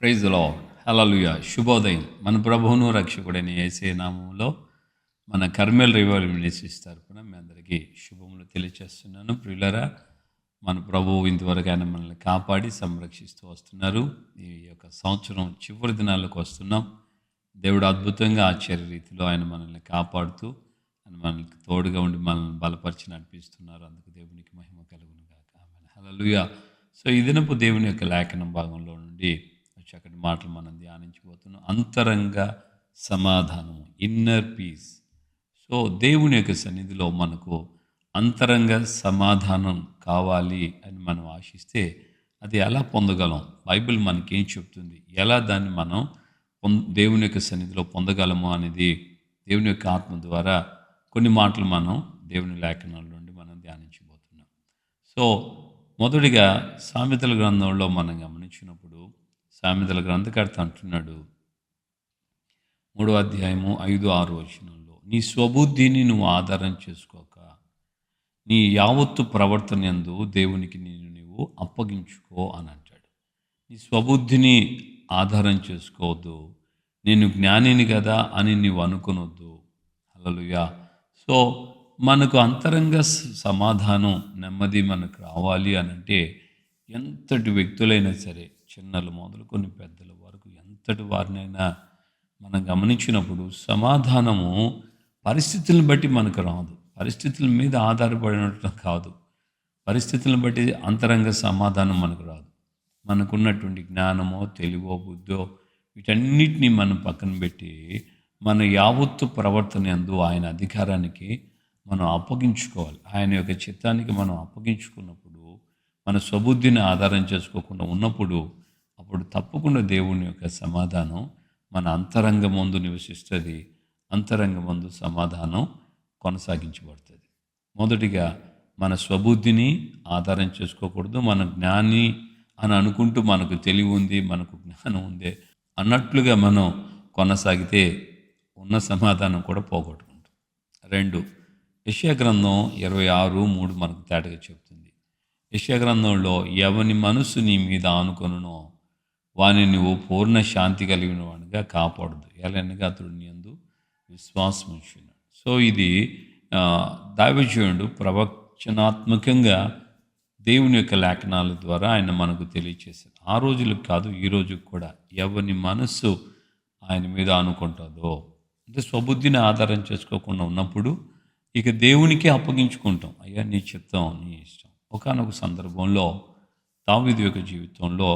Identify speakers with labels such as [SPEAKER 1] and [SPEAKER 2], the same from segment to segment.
[SPEAKER 1] Praise the lord. హల్లెలూయా. శుభోదయం. మన ప్రభువును రక్షకుడైన యేసయ్య నామములో మన కర్మెల్ రివైవల్ మినిస్ట్రీస్ తరపున మీ అందరికీ శుభములు తెలియచేస్తున్నాను. ప్రియులారా, మన ప్రభువు ఇంతవరకు ఆయన మనల్ని కాపాడి సంరక్షిస్తూ వస్తున్నారు. ఈ యొక్క సంవత్సరం చివరి దినాలకు వస్తున్నాం. దేవుడు అద్భుతంగా ఆశ్చర్య రీతిలో ఆయన మనల్ని కాపాడుతూ ఆయన మనకి తోడుగా ఉండి మనల్ని బలపరిచి నడిపిస్తున్నారు. అందుకు దేవునికి మహిమ కలుగును గాక. ఆమేన్. హల్లెలూయా. సో ఈ దినపు దేవుని యొక్క లేఖనం భాగంలో నుండి చక్కటి మాటలు మనం ధ్యానించబోతున్నాం. అంతరంగ సమాధానము, ఇన్నర్ పీస్. సో దేవుని యొక్క సన్నిధిలో మనకు అంతరంగ సమాధానం కావాలి అని మనం ఆశిస్తే అది ఎలా పొందగలం? బైబిల్ మనకేం చెప్తుంది? ఎలా దాన్ని మనం దేవుని యొక్క సన్నిధిలో పొందగలము అనేది దేవుని యొక్క ఆత్మ ద్వారా కొన్ని మాటలు మనం దేవుని లేఖనాల నుండి మనం ధ్యానించబోతున్నాం. సో మొదటిగా సామెతల గ్రంథంలో మనం గమనించినప్పుడు సామెతల గ్రంథకర్త అంటున్నాడు 3వ అధ్యాయము 5-6 వచనంలో, నీ స్వబుద్ధిని నువ్వు ఆధారం చేసుకోక నీ యావత్తు ప్రవర్తన యందు దేవునికి నీవు అప్పగించుకో అని అంటాడు. నీ స్వబుద్ధిని ఆధారం చేసుకోవద్దు, నేను జ్ఞానిని కదా అని నీవు అనుకొనొద్దు. హల్లెలూయా. సో మనకు అంతరంగ సమాధానం, నెమ్మది మనకు రావాలి అని అంటే ఎంతటి వ్యక్తులైనా సరే, చిన్నలు మొదలుకొని పెద్దల వరకు ఎంతటి వారినైనా మనం గమనించినప్పుడు సమాధానము పరిస్థితులను బట్టి మనకు రాదు. పరిస్థితుల మీద ఆధారపడినట్టు కాదు. పరిస్థితులను బట్టి అంతరంగ సమాధానం మనకు రాదు. మనకున్నటువంటి జ్ఞానమో, తెలివో, బుద్ధో వీటన్నిటినీ మనం పక్కన పెట్టి మన యావత్తు ప్రవర్తన యందు ఆయన అధికారానికి మనం అప్పగించుకోవాలి. ఆయన యొక్క చిత్తానికి మనం అప్పగించుకున్నప్పుడు, మన స్వబుద్ధిని ఆధారం చేసుకోకుండా ఉన్నప్పుడు, అప్పుడు తప్పకుండా దేవుని యొక్క సమాధానం మన అంతరంగమందు నివసిస్తుంది. అంతరంగమందు సమాధానం కొనసాగించబడుతుంది. మొదటిగా మన స్వబుద్ధిని ఆధారం చేసుకోకూడదు. మన జ్ఞాని అని అనుకుంటూ మనకు తెలివి ఉంది, మనకు జ్ఞానం ఉంది అన్నట్లుగా మనం కొనసాగితే ఉన్న సమాధానం కూడా పోగొట్టుకుంటాం. 2, యెషయా గ్రంథం 26:3 మనకు తేటగా చెప్తుంది. యెషయా గ్రంథంలో, ఎవని మనసు నీ మీద ఆనుకొనునో వాని నువ్వు పూర్ణ శాంతి కలిగిన వాడిగా కాపాడదు, ఎలానగా అతడు నీ యందు విశ్వాసం ఉంచున్నాడు. సో ఇది దైవజనుడు ప్రవచనాత్మకంగా దేవుని యొక్క లేఖనాల ద్వారా ఆయన మనకు తెలియచేశారు. ఆ రోజులకు కాదు, ఈ రోజుకి కూడా ఎవని మనస్సు ఆయన మీద ఆనుకుంటుందో, అంటే స్వబుద్ధిని ఆధారం చేసుకోకుండా ఉన్నప్పుడు ఇక దేవునికే అప్పగించుకుంటాం. అయ్యా నీ చిత్తం, నీ ఇష్టం. ఒకానొక సందర్భంలో దావీదు యొక్క జీవితంలో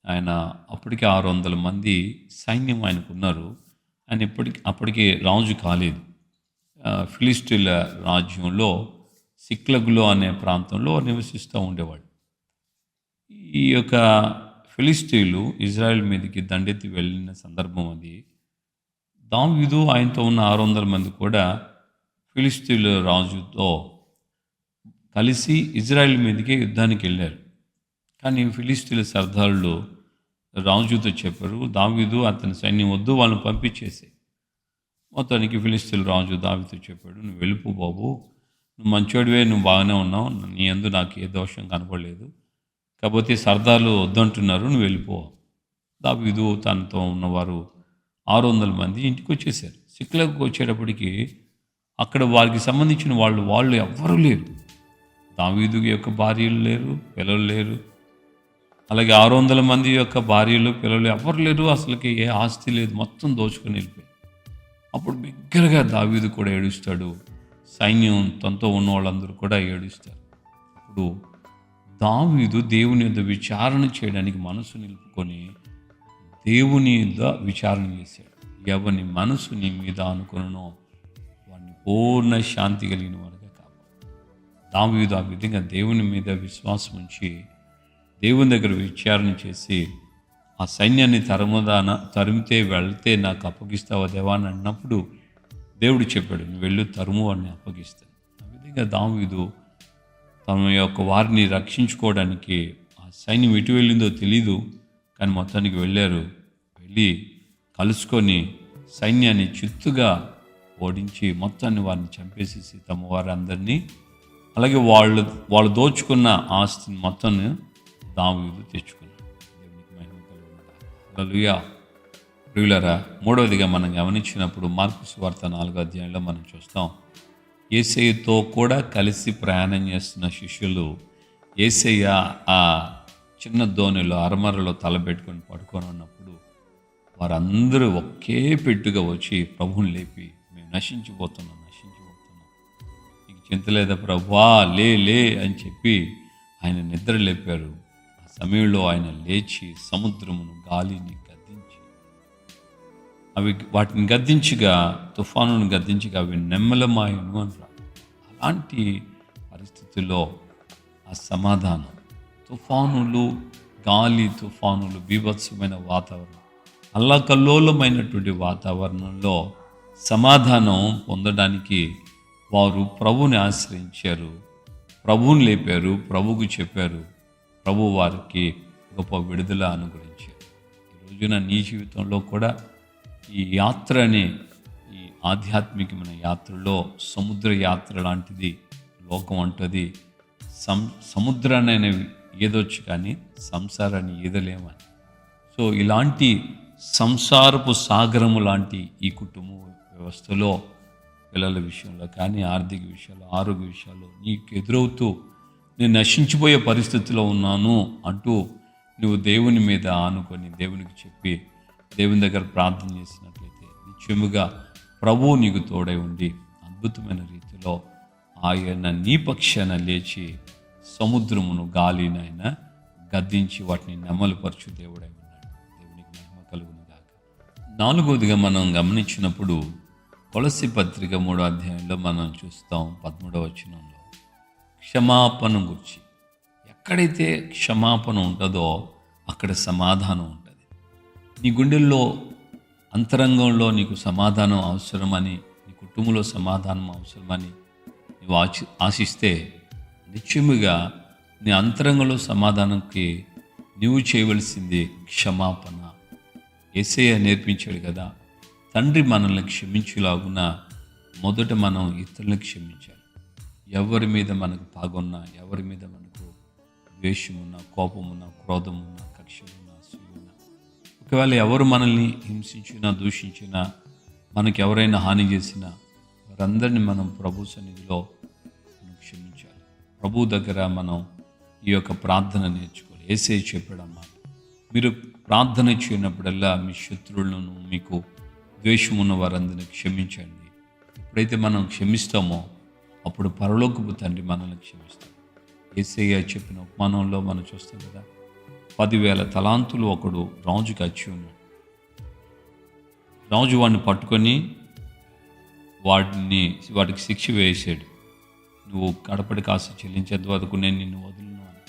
[SPEAKER 1] ఆయన అప్పటికే 600 మంది సైన్యం ఆయనకున్నారు. ఆయన అప్పటికే రాజు కాలేదు. ఫిలిస్టీల రాజ్యంలో సిక్లగులో అనే ప్రాంతంలో నివసిస్తూ ఉండేవాడు. ఈ యొక్క ఫిలిస్టీలు ఇజ్రాయెల్ మీదకి దండెత్తి వెళ్ళిన సందర్భం అది. దావీదు ఆయనతో ఉన్న 600 మంది కూడా ఫిలిస్టీల రాజుతో కలిసి ఇజ్రాయెల్ మీదకి యుద్ధానికి వెళ్ళారు. కానీ ఫిలిస్టీల సర్దారులు రాజుతో చెప్పారు, దావీదు అతని సైన్యం వద్దు, వాళ్ళని పంపించేసి. మొత్తానికి ఫిలిస్టీల రాజు దావీదుతో చెప్పాడు, నువ్వు వెళ్ళిపో బాబు, నువ్వు మంచోడివే, నువ్వు బాగానే ఉన్నావు, నీ యందు నాకు ఏ దోషం కనపడలేదు, కాకపోతే సర్దార్లు వద్దంటున్నారు, నువ్వు వెళ్ళిపో. దావీదు తనతో ఉన్నవారు 600 మంది ఇంటికి వచ్చేసారు. సిక్లకు వచ్చేటప్పటికి అక్కడ వారికి సంబంధించిన వాళ్ళు ఎవ్వరూ లేరు. దావీదు యొక్క భార్యలు లేరు, పిల్లలు లేరు. అలాగే 600 మంది యొక్క భార్యలు, పిల్లలు ఎవరు లేరు. అసలుకి ఏ ఆస్తి లేదు, మొత్తం దోచుకొని వెళ్ళిపోయి. అప్పుడు బిగ్గరగా దావీదు కూడా ఏడుస్తాడు, సైన్యం తనతో ఉన్న వాళ్ళందరూ కూడా ఏడుస్తారు. అప్పుడు దావీదు దేవుని యొద్ద విచారణ చేయడానికి మనసు నిలుపుకొని దేవుని యొద్ద విచారణ చేశాడు. ఎవని మనసు నీ మీద అనుకునో వాడిని పూర్ణ శాంతి కలిగిన వాడుగా కాపాడు. దావీదు ఆ విధంగా దేవుని మీద విశ్వాసం ఉంచి దేవుని దగ్గర విచారణ చేసి ఆ సైన్యాన్ని తరిమితే వెళ్తే నాకు అప్పగిస్తావా దేవా అని అన్నప్పుడు దేవుడు చెప్పాడు, నువ్వు వెళ్ళు, తరుము వాడిని అప్పగిస్తాను. ఆ విధంగా దావీదు తమ యొక్క వారిని రక్షించుకోవడానికి ఆ సైన్యం ఎటు వెళ్ళిందో తెలీదు, కానీ మొత్తానికి వెళ్ళారు. వెళ్ళి కలుసుకొని సైన్యాన్ని చిత్తుగా ఓడించి మొత్తాన్ని వారిని చంపేసేసి తమ వారందరినీ, అలాగే వాళ్ళు దోచుకున్న ఆస్తిని మొత్తాన్ని దావీదు తెచ్చుకున్నాడు. దేవునికి మహిమ కలుగును గాక. హల్లెలూయా. ప్రియులరా, మూడవదిగా మనం గమనించినప్పుడు మార్కు సువార్త 4వ అధ్యాయంలో మనం చూస్తాం, యేసయ్యతో కూడా కలిసి ప్రయాణం చేస్తున్న శిష్యులు యేసయ్య ఆ చిన్న దోణిలో అరమరలో తలబెట్టుకొని పడుకొని ఉన్నప్పుడు వారందరూ ఒకే పెట్టుగా వచ్చి ప్రభువుని లేపి, మేము నశించిపోతున్నాం, నీకు చింత లేదా ప్రభువా, లే లే అని చెప్పి ఆయన నిద్ర లేపారు. ఆ సమయంలో ఆయన లేచి సముద్రమును గాలిని గద్దించి వాటిని గద్దించగా, తుఫానును గద్దించగా అవి నెమ్మలమాయను అంటారు. అలాంటి పరిస్థితుల్లో ఆ సమాధానం, తుఫానులు, గాలి తుఫానులు, బీభత్సమైన వాతావరణం, అల్లకల్లోలమైనటువంటి వాతావరణంలో సమాధానం పొందడానికి వారు ప్రభువుని ఆశ్రయించారు, ప్రభువుని లేపారు, ప్రభువుకు చెప్పారు. ప్రభు వారికి గొప్ప విడుదల అనుగ్రహించారు. ఈ రోజున నీ జీవితంలో కూడా ఈ యాత్ర అనే ఈ ఆధ్యాత్మికమైన యాత్రలో సముద్ర యాత్ర లాంటిది లోకం అంటది. సముద్రాన్ని ఈదొచ్చు కానీ సంసారాన్ని ఈదలేమని. సో ఇలాంటి సంసారపు సాగరము లాంటి ఈ కుటుంబ వ్యవస్థలో పిల్లల విషయంలో కానీ, ఆర్థిక విషయాలు, ఆరోగ్య విషయాల్లో నీకు ఎదురవుతూ నేను నశించిపోయే పరిస్థితిలో ఉన్నాను అంటూ నువ్వు దేవుని మీద ఆనుకొని దేవునికి చెప్పి దేవుని దగ్గర ప్రార్థన చేసినట్లయితే నిశ్చయముగా ప్రభువు నీకు తోడై ఉండి అద్భుతమైన రీతిలో ఆయన నీ పక్షాన లేచి సముద్రమును గాలినైనా గద్దించి వాటిని నెమ్మలపరచు దేవుడై ఉన్నాడు. దేవునికి మహిమ కలుగును గాక. నాలుగవదిగా మనం గమనించినప్పుడు కొలస్సీ పత్రిక 3వ అధ్యాయంలో మనం చూస్తాం 13వ వచనంలో క్షమాపణ గురించి. ఎక్కడైతే క్షమాపణ ఉంటుందో అక్కడ సమాధానం ఉంటుంది. నీ గుండెల్లో అంతరంగంలో నీకు సమాధానం అవసరమని, నీ కుటుంబంలో సమాధానం అవసరమని నువ్వు ఆశిస్తే నిశ్చయముగా నీ అంతరంగంలో సమాధానంకి నువ్వు చేయవలసింది క్షమాపణ. యేసయ్య నేర్పించాడు కదా, తండ్రి మనల్ని క్షమించులాగున మొదట మనం ఇతరులను క్షమించాలి. ఎవరి మీద మనకు పాగున్నా, ఎవరి మీద మనకు ద్వేషమున్నా, కోపమున్నా, క్రోధమున్నా, కక్షలున్నా, అసూయున్నా, ఒకవేళ ఎవరు మనల్ని హింసించినా, దూషించినా, మనకు ఎవరైనా హాని చేసినా వారందరినీ మనం ప్రభు సన్నిధిలో మనం క్షమించాలి. ప్రభు దగ్గర మనం ఈ యొక్క ప్రార్థన నేర్చుకోవాలి. యేసయ్య చెప్పాడమ్మా, మీరు ప్రార్థన చేయనప్పుడల్లా మీ శత్రువులను, మీకు ద్వేషమున్న వారందరినీ క్షమించండి. ఎప్పుడైతే మనం క్షమిస్తామో అప్పుడు పరలోకపు తండ్రి మనల్ని క్షమిస్తాడు. యేసయ్య చెప్పిన ఉపమానంలో మనం చూస్తాం కదా, 10,000 తలాంతులు ఒకడు రాజుకి వచ్చి ఉన్నాడు. రాజు వాడిని పట్టుకొని వాటికి శిక్ష వేసాడు. నువ్వు కడపడి కాసు చెల్లించేంత వరకు నేను నిన్ను వదులును అని.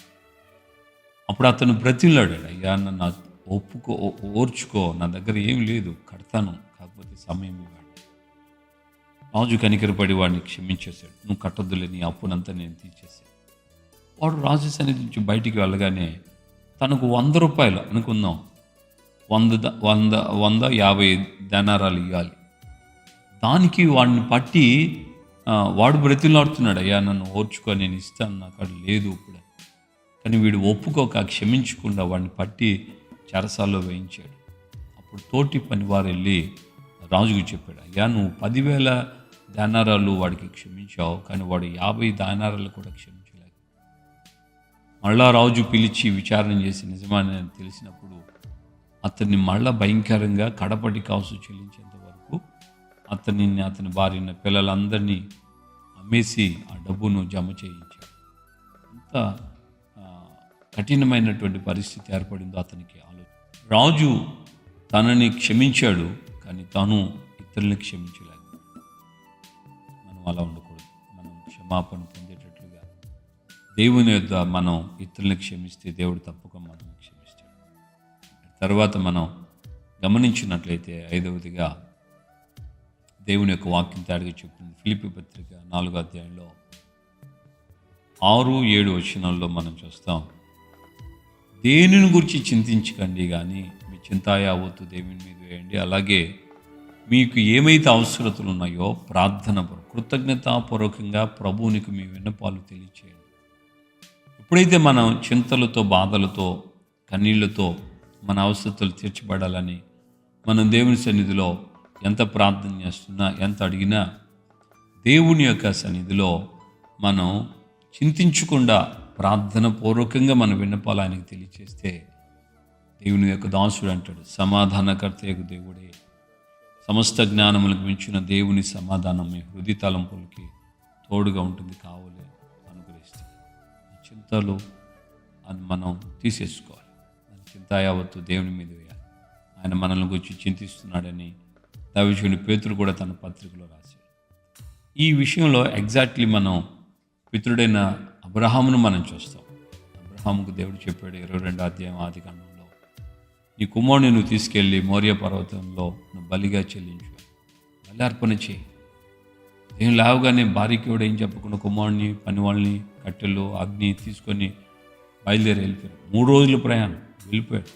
[SPEAKER 1] అప్పుడు అతను బ్రతిలాడాడు, అయ్యా నన్ను ఓర్చుకో, నా దగ్గర ఏం లేదు, కడతాను, కాకపోతే సమయం ఇవ్వండి. రాజు కనికరపడి వాడిని క్షమించేశాడు. నువ్వు కట్టొద్దులే, నీ అప్పునంతా నేను తీర్చేశాను. వాడు రాజు సన్నిధి నుంచి బయటికి వెళ్ళగానే తనకు 100 రూపాయలు అనుకుందాం, 150 దేనారాలు ఇవ్వాలి. దానికి వాడిని పట్టి వాడు బ్రతిలాడుతున్నాడు, అయ్యా నన్ను ఓర్చుకో, నేను ఇస్తాను, నాకు అది లేదు ఇప్పుడు. కానీ వీడు ఒప్పుకోక క్షమించకుండా వాడిని పట్టి చెరసాల్లో వేయించాడు. అప్పుడు తోటి పనివారు వెళ్ళి రాజుకు చెప్పాడు, అయ్యా నువ్వు 10,000 దేనారాలు వాడికి క్షమించావు, కానీ వాడు 50 దేనారాలు కూడా క్షమించలేదు. మళ్ళా రాజు పిలిచి విచారణ చేసి నిజమని తెలిసినప్పుడు అతన్ని మళ్ళా భయంకరంగా కడపటి కాసు చెల్లించేంత వరకు అతని భార్యను, పిల్లలందరినీ అమ్మేసి ఆ డబ్బును జమ చేయించాడు. ఎంత కఠినమైనటువంటి పరిస్థితి ఏర్పడిందో అతనికి ఆలోచన. రాజు తనని క్షమించాడు, కానీ తాను ఇతరులను క్షమించలేదు. మనం అలా ఉండకూడదు. మనం క్షమాపణ పొందేటట్లుగా దేవుని యొద్ద మనం ఇతరులను క్షమిస్తే దేవుడు తప్పక మనం క్షమిస్తాడు. తర్వాత మనం గమనించినట్లయితే 5వదిగా దేవుని యొక్క వాక్యం తేటగా చెప్తుంది. ఫిలిప్పీ పత్రిక 4వ అధ్యాయంలో 6-7 వచనాల్లో మనం చూస్తాం, దేనిని గురించి చింతించకండి, కానీ మీ చింతాయావత్తు దేవుని మీద వేయండి. అలాగే మీకు ఏమైతే అవసరతలు ఉన్నాయో ప్రార్థన కృతజ్ఞతాపూర్వకంగా ప్రభువునికి మీ విన్నపాలు తెలియచేయండి. ఎప్పుడైతే మనం చింతలతో, బాధలతో, కన్నీళ్లతో మన అవసరతలు తీర్చబడాలని మనం దేవుని సన్నిధిలో ఎంత ప్రార్థన చేస్తున్నా, ఎంత అడిగినా దేవుని యొక్క సన్నిధిలో మనం చింతించకుండా ప్రార్థన పూర్వకంగా మన విన్నపాలు ఆయనకు తెలియచేస్తే దేవుని యొక్క దాసుడు అంటాడు, సమాధానకర్త యొక్క దేవుడే, సమస్త జ్ఞానములకు మించిన దేవుని సమాధానం మీ హృదయ తలంపులకి తోడుగా ఉంటుంది, కావలే అనుగ్రహిస్తుంది. చింతలు అని మనం తీసేసుకోవాలి. చింత యావత్తు దేవుని మీద వేయాలి. ఆయన మనల్ని గురించి చింతిస్తున్నాడని దైవజనుడు పేతురు కూడా తన పత్రికలో రాశాడు. ఈ విషయంలో ఎగ్జాక్ట్లీ మనం పితరుడైన అబ్రహామును మనం చూస్తాం. అబ్రహాముకు దేవుడు చెప్పాడు 22వ అధ్యాయం ఆదికాండంలో, నీ కుమారుని నువ్వు తీసుకెళ్ళి మోరియా పర్వతంలో నువ్వు బలిగా చెల్లించు, బలి అర్పణ చేయి. ఏం లేవగానే భార్యకి కూడా ఏం చెప్పకుండా కుమారుని, పని వాళ్ళని, కట్టెలు, అగ్ని తీసుకొని బయలుదేరి వెళ్ళిపోయాడు. 3 రోజులు ప్రయాణం వెళ్ళిపోయాడు.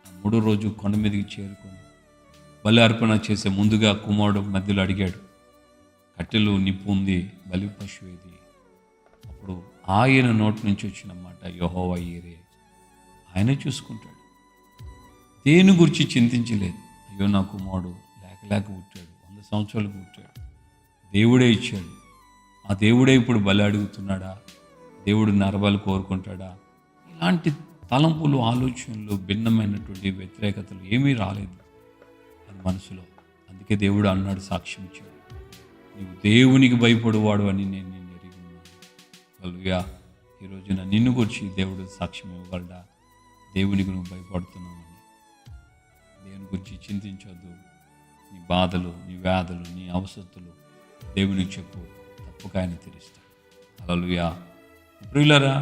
[SPEAKER 1] 3వ రోజు కొండ మీదకి చేరుకొని బలి అర్పణ చేసే ముందుగా కుమారుడు మధ్యలో అడిగాడు, కట్టెలు, నిప్పు ఉంది, బలి పశువు ఏది? అప్పుడు ఆయన నోటి నుంచి వచ్చిన మాట యెహోవా ఈరే, ఆయనే చూసుకుంటాడు. దేని గురించి చింతించలేదు. అయ్యో నా కుమారుడు లేక పుట్టాడు, 100 సంవత్సరాలకు పుట్టాడు, దేవుడే ఇచ్చాడు, ఆ దేవుడే ఇప్పుడు బలి అడుగుతున్నాడా, దేవుడు నరబలి కోరుకుంటాడా? ఇలాంటి తలంపులు, ఆలోచనలు, భిన్నమైనటువంటి వ్యతిరేకతలు ఏమీ రాలేదు అది మనసులో. అందుకే దేవుడు అన్నాడు, సాక్ష్యం ఇచ్చాడు, నీవు దేవునికి భయపడువాడు అని నేను నిన్ను ఎరిగి ఉన్నాను. హల్లెలూయా. ఈ రోజున నిన్ను గురించి దేవుడు సాక్ష్యం ఇవ్వగలడా? దేవునికి నువ్వు భయపడుతున్నావు అని. దేవుని గురించి చింతించొద్దు. నీ బాధలు, నీ వ్యాధులు, నీ అవసరతలు దేవునికి చెప్పు, తప్పక ఆయన తీరుస్తాడు. హల్లెలూయా. ప్రియులారా,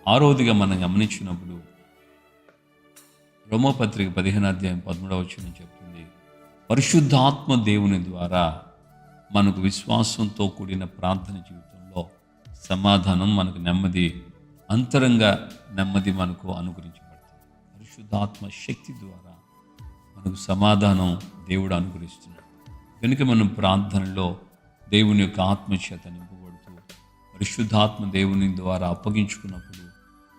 [SPEAKER 1] 6వదిగా మనం గమనించినప్పుడు రోమాపత్రిక 15వ అధ్యాయం 13వ వచనం చెప్తుంది, పరిశుద్ధాత్మ దేవుని ద్వారా మనకు విశ్వాసంతో కూడిన ప్రార్థన జీవితంలో సమాధానం, మనకు నెమ్మది, అంతరంగ నెమ్మది మనకు అనుగ్రహించబడుతుంది. పరిశుద్ధాత్మ శక్తి ద్వారా మనకు సమాధానం దేవుడు అనుగ్రహిస్తున్నాడు. కనుక మనం ప్రార్థనలో దేవుని యొక్క ఆత్మచేత నింపబడుతూ పరిశుద్ధాత్మ దేవుని ద్వారా అప్పగించుకున్నప్పుడు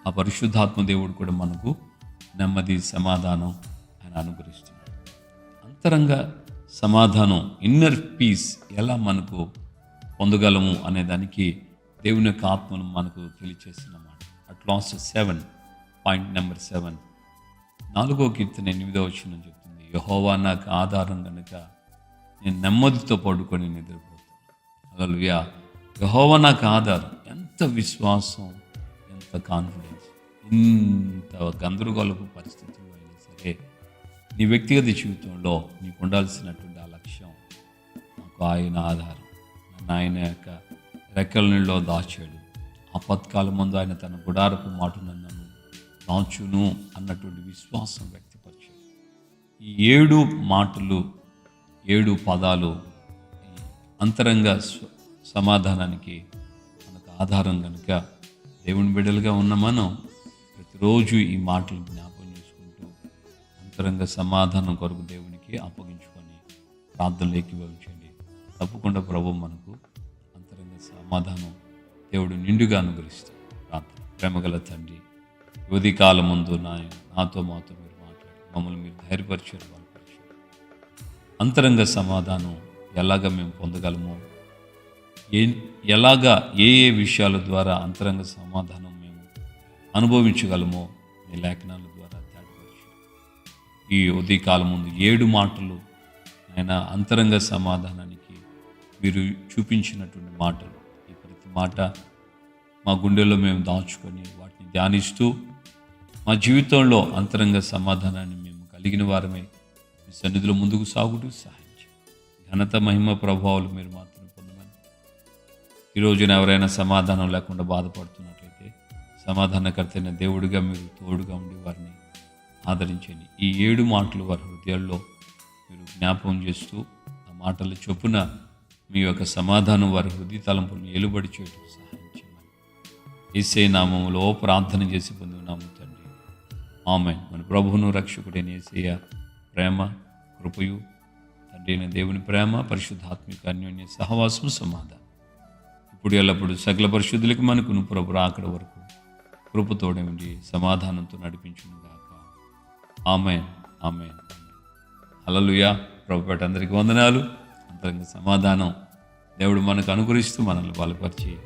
[SPEAKER 1] ఆ పరిశుద్ధాత్మ దేవుడు కూడా మనకు నెమ్మది, సమాధానం ఆయన అనుగ్రహిస్తున్నాడు. అంతరంగ సమాధానం, ఇన్నర్ పీస్ ఎలా మనకు పొందగలము అనే దానికి దేవుని యొక్క ఆత్మను మనకు తెలియచేస్తున్నమాట. అట్లాస్ 7 పాయింట్ నెంబర్ 7, 4వ కీర్తన 8వ వచనం చెప్తుంది, యెహోవా నాకు ఆధారం కనుక నేను నెమ్మదితో పడుకొని నిద్రపోతాను. హల్లెలూయా. యెహోవా నాకు ఆధారం. ఎంత విశ్వాసం, ఎంత కాన్ఫిడెన్స్. ఇంత గందరగోళపు పరిస్థితుల్లో అయినా సరే నీ వ్యక్తిగత జీవితంలో నీకు ఉండాల్సినటువంటి ఆ లక్ష్యం, నాకు ఆయన ఆధారం, నన్ను ఆయన యొక్క రెక్కల నీళ్ళలో దాచాడు, ఆపత్కాలం ముందు ఆయన తన గుడారపు మాటను నన్ను దాచును అన్నటువంటి విశ్వాసం వ్యక్తపరిచాడు. ఈ 7 మాటలు, 7 పదాలు అంతరంగ సమాధానానికి మనకు ఆధారం కనుక దేవుని బిడ్డలుగా ఉన్న మనం ప్రతిరోజు ఈ మాటలు జ్ఞాపకం చేసుకుంటూ అంతరంగ సమాధానం కొరకు దేవునికి అప్పగించుకొని ప్రార్థనలు ఏకీభవించండి. తప్పకుండా ప్రభు మనకు అంతరంగ సమాధానం దేవుడు నిండుగా అనుగ్రహిస్తాడు. ప్రార్థన. ప్రేమగల తండ్రి, ఉదయకాలం ముందు నాతో మాతో మీరు మాట్లాడి మమ్మల్ని మీరు ధైర్యపరిచారు, బలపరిచారు. అంతరంగ సమాధానం ఎలాగ మేము పొందగలమో, ఎలాగా ఏ విషయాల ద్వారా అంతరంగ సమాధానం మేము అనుభవించగలమో మీ లేఖనాల ద్వారా తేటపరిచారు. ఈ ఉదయకాలం ముందు 7 మాటలు ఆయన అంతరంగ సమాధానానికి మీరు చూపించినటువంటి మాటలు, ఈ ప్రతి మాట మా గుండెల్లో మేము దాచుకొని వాటిని ధ్యానిస్తూ మా జీవితంలో అంతరంగ సమాధానాన్ని మేము కలిగిన వారమే మీ సన్నిధిలో ముందుకు సాగుతూ సహాయించి ఘనత, మహిమ, ప్రభావాలు మీరు మాత్రం పొందమని. ఈ రోజున ఎవరైనా సమాధానం లేకుండా బాధపడుతున్నట్లయితే సమాధానకర్త అయిన దేవుడిగా మీరు తోడుగా ఉండి వారిని ఆదరించండి. ఈ 7 మాటలు వారి హృదయాల్లో మీరు జ్ఞాపకం చేస్తూ ఆ మాటల చొప్పున మీ యొక్క సమాధానం వారి హృదయ తలంపులను ఎలుబడి చేయడం సహాయం చేయమని యేసయ్య నామములో ప్రార్థన చేసి పొందున్నాము తండ్రి. ఆమేన్. మన ప్రభువును రక్షకుడైన యేసయ్య ప్రేమ, కృపయు, తండ్రి అయిన దేవుని ప్రేమ, పరిశుద్ధాత్మిక అన్యోన్య సహవాసము, సమాధానం ఇప్పుడు ఎల్లప్పుడు సకల పరిశుద్ధులకి మనకును ప్రభు అక్కడ వరకు కృపతోడే ఉండి సమాధానంతో నడిపించును గాక. ఆమేన్, ఆమేన్. హల్లెలూయా. ప్రభుపేట అందరికీ వందనాలు. అంతరంగ సమాధానం దేవుడు మనకు అనుగ్రహిస్తూ మనల్ని బలపరిచి